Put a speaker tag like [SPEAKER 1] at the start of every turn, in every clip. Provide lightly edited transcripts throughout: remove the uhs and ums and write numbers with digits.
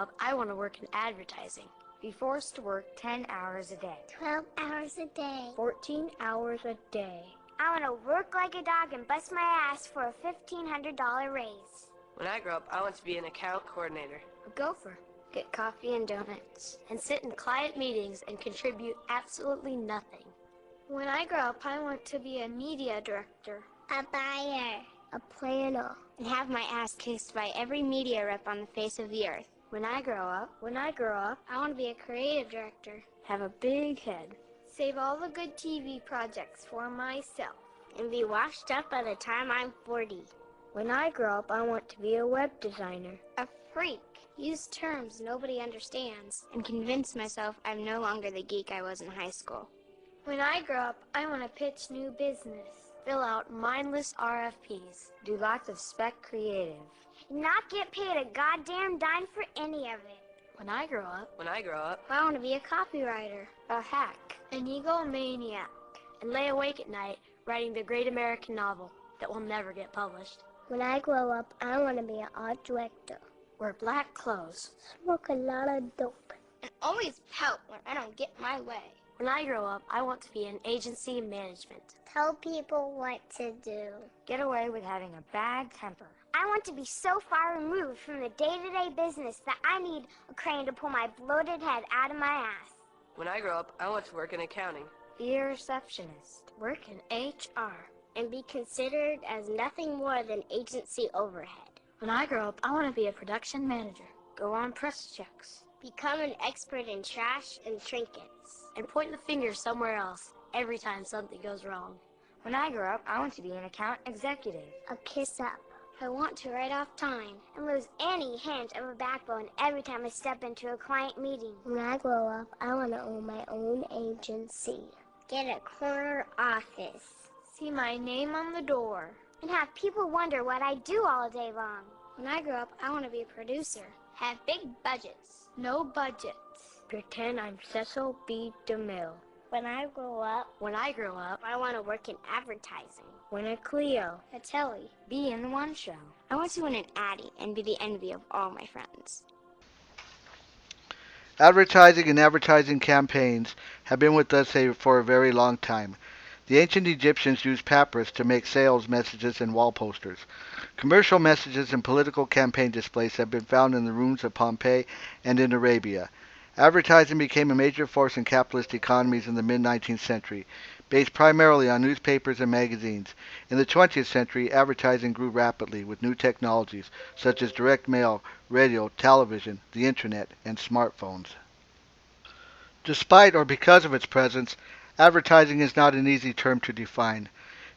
[SPEAKER 1] up, I want to work in advertising.
[SPEAKER 2] Be forced to work 10 hours a day.
[SPEAKER 3] 12 hours a day.
[SPEAKER 2] 14 hours a day.
[SPEAKER 3] I want to work like a dog and bust my ass for a $1,500 raise.
[SPEAKER 1] When I grow up, I want to be an account coordinator.
[SPEAKER 2] A gopher. Get coffee and donuts.
[SPEAKER 1] And sit in quiet meetings and contribute absolutely nothing.
[SPEAKER 4] When I grow up, I want to be a media director.
[SPEAKER 3] A buyer.
[SPEAKER 4] A planner.
[SPEAKER 3] And have my ass kissed by every media rep on the face of the earth.
[SPEAKER 2] When I grow up,
[SPEAKER 4] I want to be a creative director.
[SPEAKER 2] have a big head.
[SPEAKER 4] Save all the good TV projects for myself.
[SPEAKER 3] And be washed up by the time I'm 40.
[SPEAKER 2] When I grow up, I want to be a web designer.
[SPEAKER 3] A freak. Use terms nobody understands. And convince myself I'm no longer the geek I was in high school.
[SPEAKER 4] When I grow up, I want to pitch new business.
[SPEAKER 1] Fill out mindless RFPs.
[SPEAKER 2] Do lots of spec creative.
[SPEAKER 3] Not get paid a goddamn dime for any of it.
[SPEAKER 1] When I grow up,
[SPEAKER 4] I want to be a copywriter.
[SPEAKER 2] A hack.
[SPEAKER 4] An egomaniac.
[SPEAKER 1] and lay awake at night writing the great American novel that will never get published.
[SPEAKER 3] When I grow up, I want to be an art director.
[SPEAKER 1] Wear black clothes.
[SPEAKER 3] Smoke a lot of dope. And always pout when I don't get my way.
[SPEAKER 1] When I grow up, I want to be in agency management.
[SPEAKER 3] Tell people what to do.
[SPEAKER 2] Get away with having a bad temper.
[SPEAKER 3] I want to be so far removed from the day-to-day business that I need a crane to pull my bloated head out of my ass.
[SPEAKER 1] When I grow up, I want to work in accounting.
[SPEAKER 2] Be a receptionist. Work in HR.
[SPEAKER 3] And be considered as nothing more than agency overhead.
[SPEAKER 1] When I grow up, I want to be a production manager.
[SPEAKER 2] Go on press checks.
[SPEAKER 3] Become an expert in trash and trinkets.
[SPEAKER 1] And point the finger somewhere else every time something goes wrong.
[SPEAKER 2] When I grow up, I want to be an account executive.
[SPEAKER 3] A kiss up. I want to write off time and lose any hint of a backbone every time I step into a client meeting. When I grow up, I want to own my own agency. Get a corner office.
[SPEAKER 4] See my name on the door.
[SPEAKER 3] And have people wonder what I do all day long.
[SPEAKER 4] When I grow up, I want to be a producer.
[SPEAKER 3] Have big budgets.
[SPEAKER 4] No budgets.
[SPEAKER 2] Pretend I'm Cecil B. DeMille.
[SPEAKER 3] When I grow up, I want to work in advertising.
[SPEAKER 2] Win a Clio.
[SPEAKER 3] A Telly.
[SPEAKER 2] Be in the One Show.
[SPEAKER 3] I want to win an Addy and be the envy of all my friends.
[SPEAKER 5] Advertising and advertising campaigns have been with us for a very long time. The ancient Egyptians used papyrus to make sales messages and wall posters. Commercial messages and political campaign displays have been found in the ruins of Pompeii and in Arabia. Advertising became a major force in capitalist economies in the mid-19th century, based primarily on newspapers and magazines. In the 20th century, advertising grew rapidly with new technologies such as direct mail, radio, television, the internet, and smartphones. Despite or because of its presence, advertising is not an easy term to define.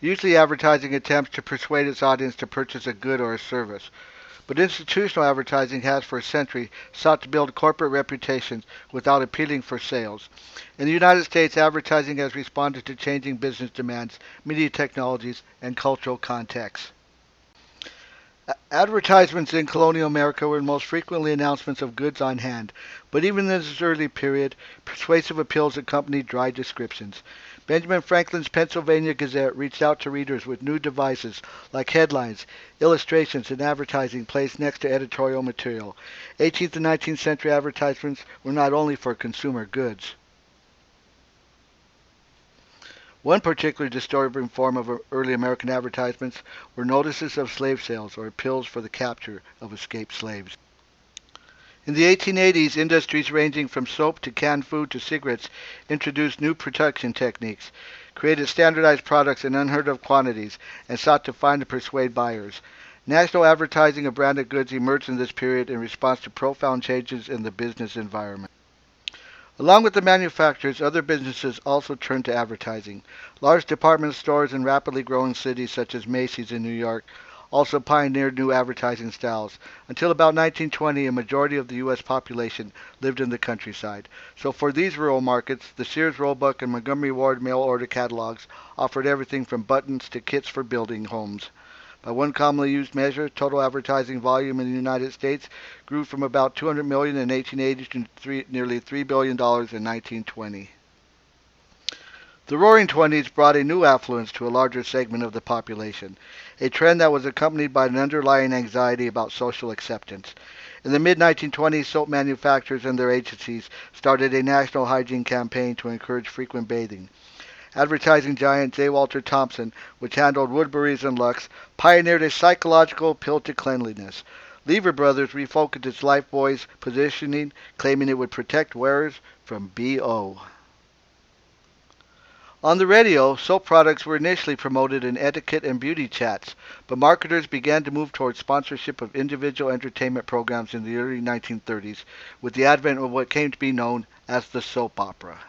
[SPEAKER 5] Usually advertising attempts to persuade its audience to purchase a good or a service. But institutional advertising has for a century sought to build corporate reputations without appealing for sales. In the United States, advertising has responded to changing business demands, media technologies, and cultural contexts. Advertisements in colonial America were most frequently announcements of goods on hand, but even in this early period, persuasive appeals accompanied dry descriptions. Benjamin Franklin's Pennsylvania Gazette reached out to readers with new devices like headlines, illustrations, and advertising placed next to editorial material. 18th and 19th century advertisements were not only for consumer goods. One particularly disturbing form of early American advertisements were notices of slave sales or appeals for the capture of escaped slaves. In the 1880s, industries ranging from soap to canned food to cigarettes introduced new production techniques, created standardized products in unheard-of quantities, and sought to find and persuade buyers. National advertising of branded goods emerged in this period in response to profound changes in the business environment. Along with the manufacturers, other businesses also turned to advertising. Large department stores in rapidly growing cities such as Macy's in New York also pioneered new advertising styles. Until about 1920, a majority of the U.S. population lived in the countryside. So for these rural markets, the Sears Roebuck and Montgomery Ward mail-order catalogs offered everything from buttons to kits for building homes. By one commonly used measure, total advertising volume in the United States grew from about $200 million in 1880 to nearly $3 billion in 1920. The Roaring Twenties brought a new affluence to a larger segment of the population, a trend that was accompanied by an underlying anxiety about social acceptance. In the mid-1920s, soap manufacturers and their agencies started a national hygiene campaign to encourage frequent bathing. Advertising giant J. Walter Thompson, which handled Woodbury's and Lux, pioneered a psychological appeal to cleanliness. Lever Brothers refocused its Lifebuoy's positioning, claiming it would protect wearers from BO. On the radio, soap products were initially promoted in etiquette and beauty chats, but marketers began to move towards sponsorship of individual entertainment programs in the early 1930s, with the advent of what came to be known as the soap opera.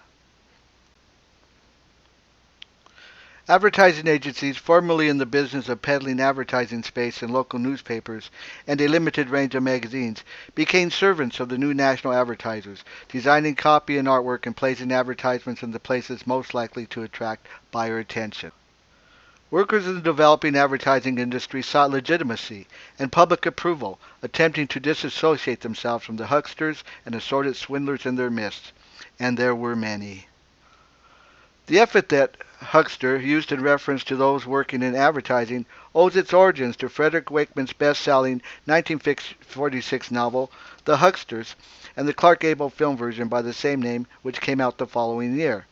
[SPEAKER 5] Advertising agencies, formerly in the business of peddling advertising space in local newspapers and a limited range of magazines, became servants of the new national advertisers, designing copy and artwork and placing advertisements in the places most likely to attract buyer attention. Workers in the developing advertising industry sought legitimacy and public approval, attempting to disassociate themselves from the hucksters and assorted swindlers in their midst, and there were many. The epithet huckster, used in reference to those working in advertising, owes its origins to Frederick Wakeman's best-selling 1946 novel, The Hucksters, and the Clark Gable film version by the same name, which came out the following year.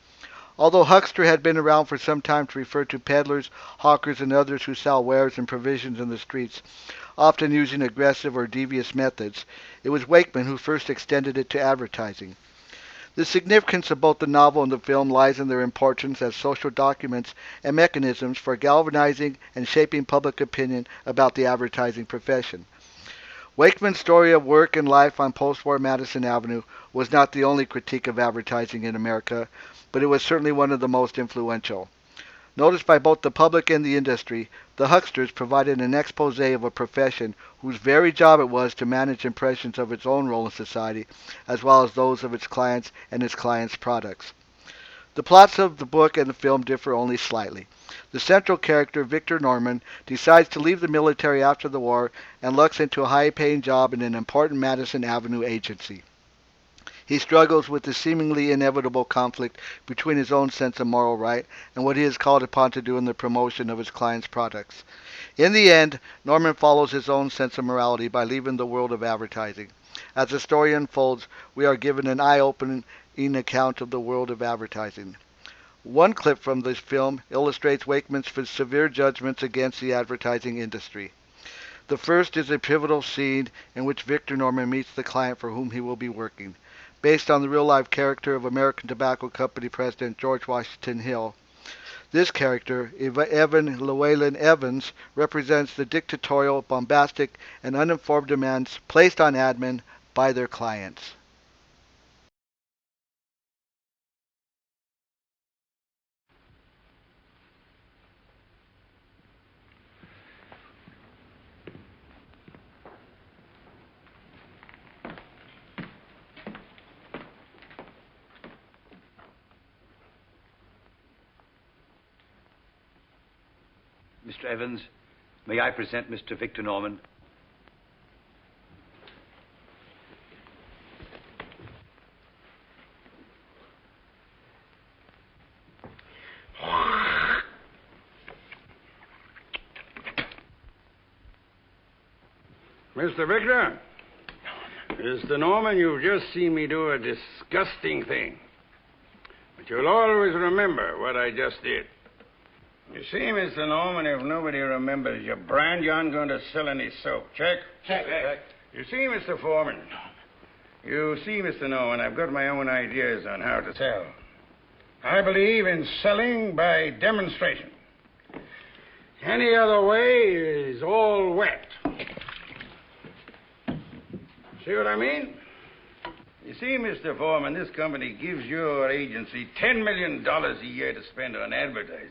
[SPEAKER 5] Although huckster had been around for some time to refer to peddlers, hawkers, and others who sell wares and provisions in the streets, often using aggressive or devious methods, it was Wakeman who first extended it to advertising. The significance of both the novel and the film lies in their importance as social documents and mechanisms for galvanizing and shaping public opinion about the advertising profession. Wakeman's story of work and life on post-war Madison Avenue was not the only critique of advertising in America, but it was certainly one of the most influential. Noticed by both the public and the industry, the hucksters provided an expose of a profession whose very job it was to manage impressions of its own role in society, as well as those of its clients and its clients' products. The plots of the book and the film differ only slightly. The central character, Victor Norman, decides to leave the military after the war and looks into a high-paying job in an important Madison Avenue agency. He struggles with the seemingly inevitable conflict between his own sense of moral right and what he is called upon to do in the promotion of his clients' products. In the end, Norman follows his own sense of morality by leaving the world of advertising. As the story unfolds, we are given an eye-opening account of the world of advertising. One clip from this film illustrates Wakeman's severe judgments against the advertising industry. The first is a pivotal scene in which Victor Norman meets the client for whom he will be working. Based on the real-life character of American Tobacco Company President George Washington Hill. This character, Evan Llewellyn Evans, represents the dictatorial, bombastic, and uninformed demands placed on admin by their clients.
[SPEAKER 6] Mr. Evans, may I present Mr. Victor Norman?
[SPEAKER 7] Mr. Victor? Mr. Norman, you've just seen me do a disgusting thing. But you'll always remember what I just did. You see, Mr. Norman, if nobody remembers your brand, you aren't going to sell any soap. Check? Check. You see, Mr. Foreman, you see, Mr. Norman, I've got my own ideas on how to sell. I believe in selling by demonstration. Any other way is all wet. See what I mean? You see, Mr. Foreman, this company gives your agency $10 million a year to spend on advertising.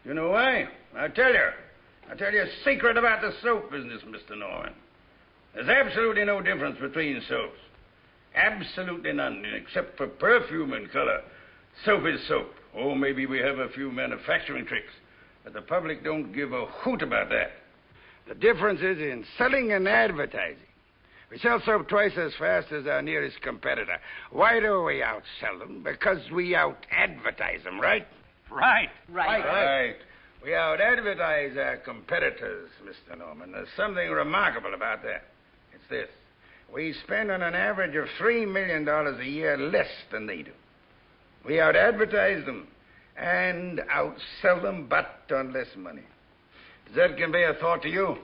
[SPEAKER 7] You know why? I'll tell you a secret about the soap business, Mr. Norman. There's absolutely no difference between soaps. Absolutely none, except for perfume and color. Soap is soap. Oh, maybe we have a few manufacturing tricks, but the public don't give a hoot about that. The difference is in selling and advertising. We sell soap twice as fast as our nearest competitor. Why do we outsell them? Because we out-advertise them, right?
[SPEAKER 6] Right.
[SPEAKER 7] We out-advertise our competitors, Mr. Norman. There's something remarkable about that. It's this. We spend on an average of $3 million a year less than they do. We out-advertise them and outsell them, but on less money. Does that convey a thought to you?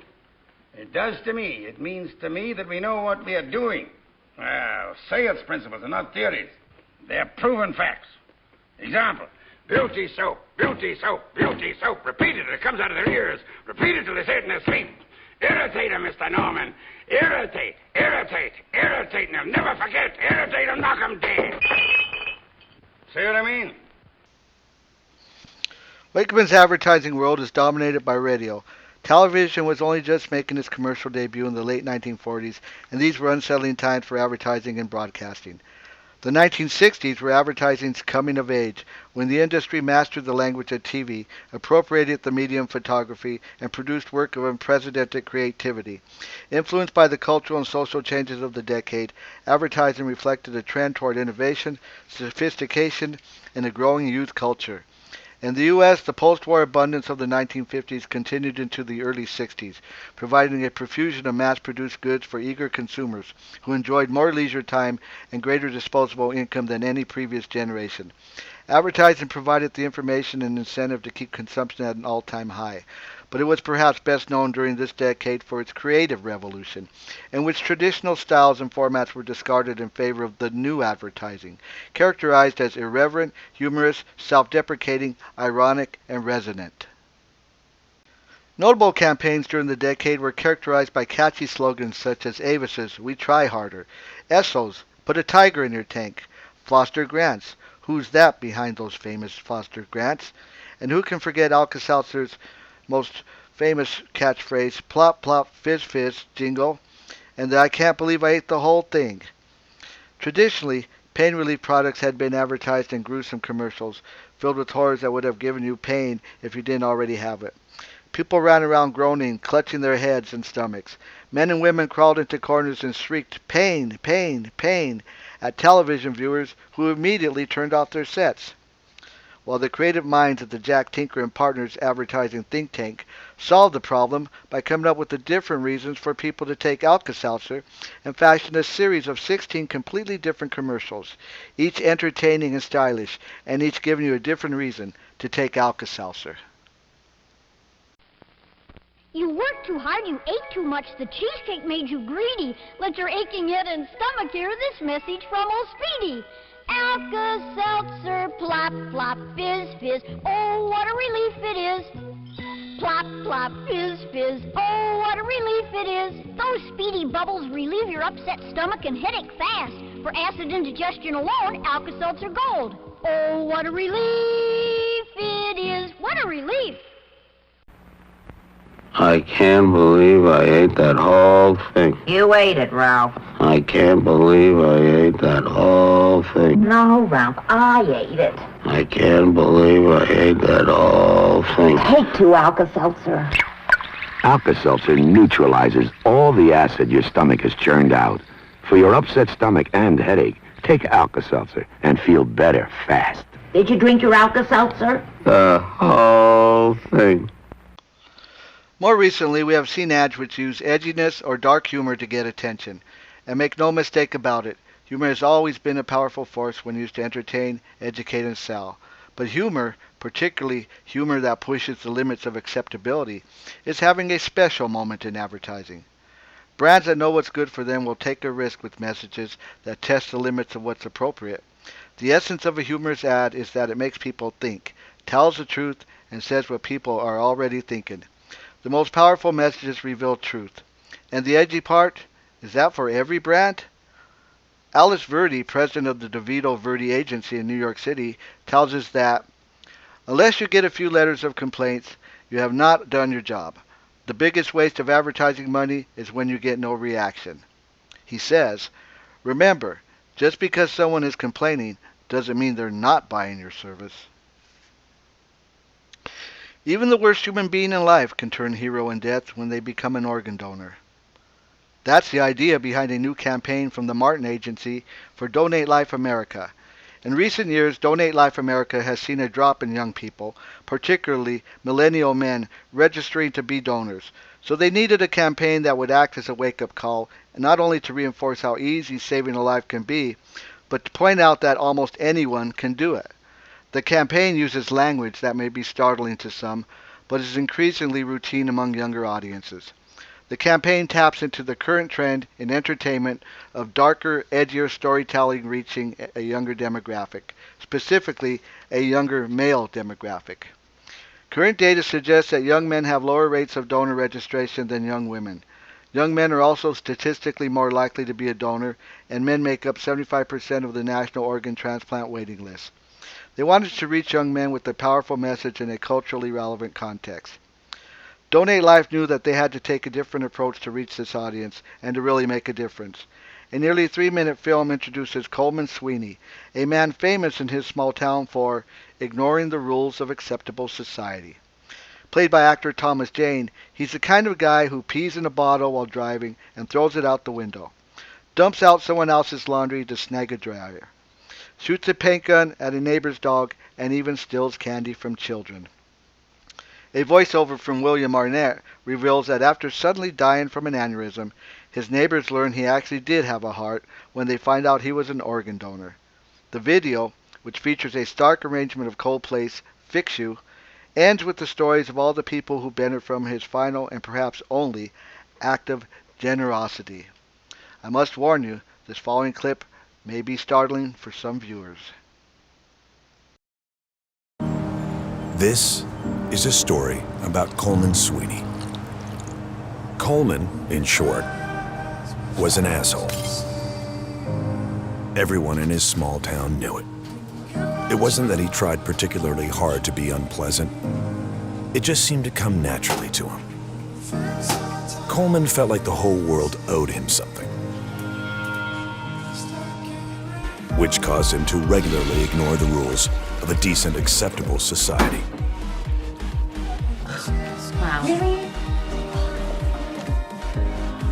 [SPEAKER 7] It does to me. It means to me that we know what we are doing. Well, sales principles are not theories. They're proven facts. Example, beauty soap, beauty soap, beauty soap. Repeat it, it comes out of their ears. Repeat it till they say it in their sleep. Irritate them, Mr. Norman. Irritate, irritate, irritate, and they'll never forget. Irritate them, knock them dead. See what I mean?
[SPEAKER 5] Wakeman's advertising world is dominated by radio. Television was only just making its commercial debut in the late 1940s, and these were unsettling times for advertising and broadcasting. The 1960s were advertising's coming of age, when the industry mastered the language of TV, appropriated the medium photography, and produced work of unprecedented creativity. Influenced by the cultural and social changes of the decade, advertising reflected a trend toward innovation, sophistication, and a growing youth culture. In the U.S., the post-war abundance of the 1950s continued into the early 60s, providing a profusion of mass-produced goods for eager consumers who enjoyed more leisure time and greater disposable income than any previous generation. Advertising provided the information and incentive to keep consumption at an all-time high, but it was perhaps best known during this decade for its creative revolution, in which traditional styles and formats were discarded in favor of the new advertising, characterized as irreverent, humorous, self-deprecating, ironic, and resonant. Notable campaigns during the decade were characterized by catchy slogans such as Avis's "We Try Harder," Esso's "Put a Tiger in Your Tank," Foster Grant's "Who's That Behind Those Famous Foster Grants," and who can forget Alka-Seltzer's most famous catchphrase, "Plop, plop, fizz, fizz," jingle, and the "I can't believe I ate the whole thing." Traditionally, pain relief products had been advertised in gruesome commercials, filled with horrors that would have given you pain if you didn't already have it. People ran around groaning, clutching their heads and stomachs. Men and women crawled into corners and shrieked, "Pain, pain, pain," at television viewers who immediately turned off their sets. While the creative minds of the Jack Tinker and Partners advertising think tank solved the problem by coming up with the different reasons for people to take Alka-Seltzer and fashioned a series of 16 completely different commercials, each entertaining and stylish, and each giving you a different reason to take Alka-Seltzer.
[SPEAKER 8] You worked too hard, you ate too much, the cheesecake made you greedy. Let your aching head and stomach hear this message from old Speedy. Alka-Seltzer, plop, plop, fizz, fizz, oh, what a relief it is. Plop, plop, fizz, fizz, oh, what a relief it is. Those Speedy bubbles relieve your upset stomach and headache fast. For acid indigestion alone, Alka-Seltzer Gold. Oh, what a relief it is. What a relief.
[SPEAKER 9] I can't believe I ate that whole thing.
[SPEAKER 10] You ate it, Ralph.
[SPEAKER 9] I can't believe I ate that whole thing.
[SPEAKER 10] No, Ralph, I ate it.
[SPEAKER 9] I can't believe I ate that whole thing.
[SPEAKER 10] Take two Alka-Seltzer.
[SPEAKER 11] Alka-Seltzer neutralizes all the acid your stomach has churned out. For your upset stomach and headache, take Alka-Seltzer and feel better fast.
[SPEAKER 10] Did you drink your Alka-Seltzer?
[SPEAKER 9] The whole thing.
[SPEAKER 5] More recently, we have seen ads which use edginess or dark humor to get attention. And make no mistake about it, humor has always been a powerful force when used to entertain, educate, and sell. But humor, particularly humor that pushes the limits of acceptability, is having a special moment in advertising. Brands that know what's good for them will take a risk with messages that test the limits of what's appropriate. The essence of a humorous ad is that it makes people think, tells the truth, and says what people are already thinking. The most powerful messages reveal truth. And the edgy part, is that for every brand? Alice Verdi, president of the DeVito Verdi Agency in New York City, tells us that unless you get a few letters of complaints, you have not done your job. The biggest waste of advertising money is when you get no reaction. He says, remember, just because someone is complaining doesn't mean they're not buying your service. Even the worst human being in life can turn hero in death when they become an organ donor. That's the idea behind a new campaign from the Martin Agency for Donate Life America. In recent years, Donate Life America has seen a drop in young people, particularly millennial men, registering to be donors. So they needed a campaign that would act as a wake-up call, not only to reinforce how easy saving a life can be, but to point out that almost anyone can do it. The campaign uses language that may be startling to some, but is increasingly routine among younger audiences. The campaign taps into the current trend in entertainment of darker, edgier storytelling reaching a younger demographic, specifically a younger male demographic. Current data suggests that young men have lower rates of donor registration than young women. Young men are also statistically more likely to be a donor, and men make up 75% of the national organ transplant waiting list. They wanted to reach young men with a powerful message in a culturally relevant context. Donate Life knew that they had to take a different approach to reach this audience and to really make a difference. A nearly 3-minute film introduces Coleman Sweeney, a man famous in his small town for ignoring the rules of acceptable society. Played by actor Thomas Jane, he's the kind of guy who pees in a bottle while driving and throws it out the window, dumps out someone else's laundry to snag a dryer, shoots a paint gun at a neighbor's dog, and even steals candy from children. A voiceover from William Arnett reveals that after suddenly dying from an aneurysm, his neighbors learn he actually did have a heart when they find out he was an organ donor. The video, which features a stark arrangement of Coldplay's Fix You, ends with the stories of all the people who benefit from his final and perhaps only act of generosity. I must warn you, this following clip may be startling for some viewers.
[SPEAKER 12] This is a story about Coleman Sweeney. Coleman, in short, was an asshole. Everyone in his small town knew it. It wasn't that he tried particularly hard to be unpleasant. It just seemed to come naturally to him. Coleman felt like the whole world owed him something, which caused him to regularly ignore the rules of a decent, acceptable society.
[SPEAKER 10] Wow.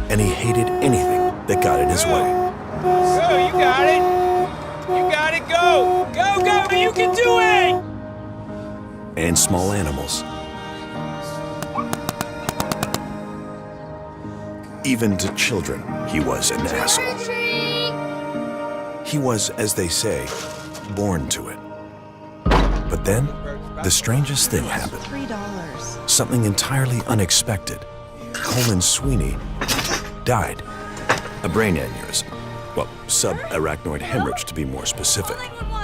[SPEAKER 12] And he hated anything that got in his way.
[SPEAKER 13] Go, you got it! You got it, go! Go, go, you can do it!
[SPEAKER 12] And small animals. Even to children, he was an asshole. He was, as they say, born to it. But then, the strangest thing happened. $3. Something entirely unexpected. Coleman Sweeney died. A brain aneurysm. Well, subarachnoid hemorrhage to be more specific.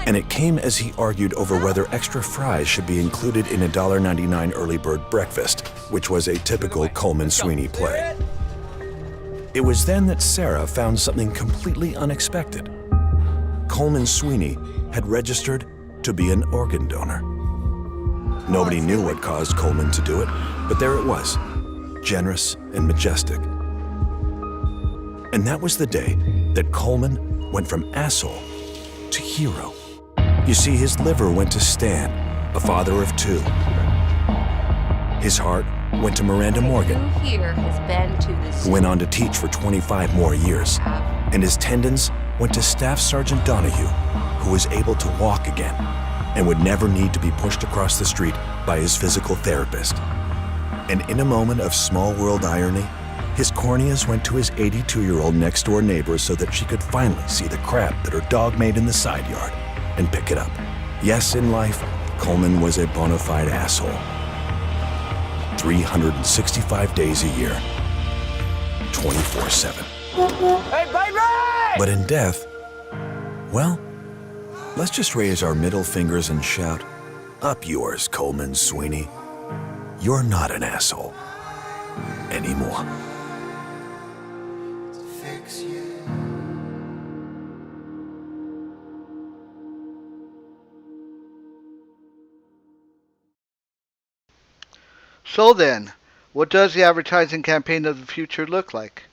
[SPEAKER 12] And it came as he argued over whether extra fries should be included in a $1.99 early bird breakfast, which was a typical Coleman Sweeney play. It was then that Sarah found something completely unexpected. Coleman Sweeney had registered to be an organ donor. Nobody knew what caused Coleman to do it, but there it was, generous and majestic. And that was the day that Coleman went from asshole to hero. You see, his liver went to Stan, a father of 2. His heart went to Miranda Morgan, who went on to teach for 25 more years. And his tendons went to Staff Sergeant Donahue, who was able to walk again and would never need to be pushed across the street by his physical therapist. And in a moment of small world irony, his corneas went to his 82-year-old next-door neighbor so that she could finally see the crap that her dog made in the side yard and pick it up. Yes, in life, Coleman was a bona fide asshole. 365 days a year, 24/7.
[SPEAKER 13] Hey, baby!
[SPEAKER 12] But in death, well, let's just raise our middle fingers and shout, "Up yours, Coleman Sweeney. You're not an asshole anymore."
[SPEAKER 5] So then, what does the advertising campaign of the future look like?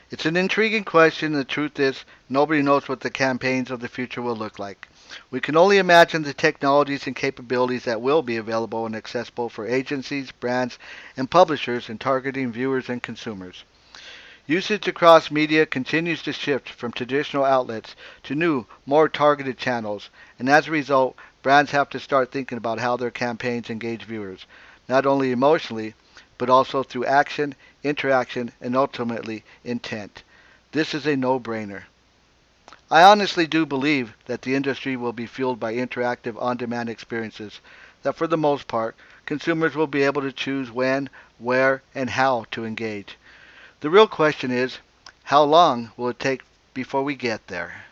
[SPEAKER 5] It's an intriguing question, and the truth is, nobody knows what the campaigns of the future will look like. We can only imagine the technologies and capabilities that will be available and accessible for agencies, brands, and publishers in targeting viewers and consumers. Usage across media continues to shift from traditional outlets to new, more targeted channels, and as a result, brands have to start thinking about how their campaigns engage viewers, not only emotionally, but also through action, interaction, and ultimately intent. This is a no-brainer. I honestly do believe that the industry will be fueled by interactive on-demand experiences that for the most part, consumers will be able to choose when, where, and how to engage. The real question is, how long will it take before we get there?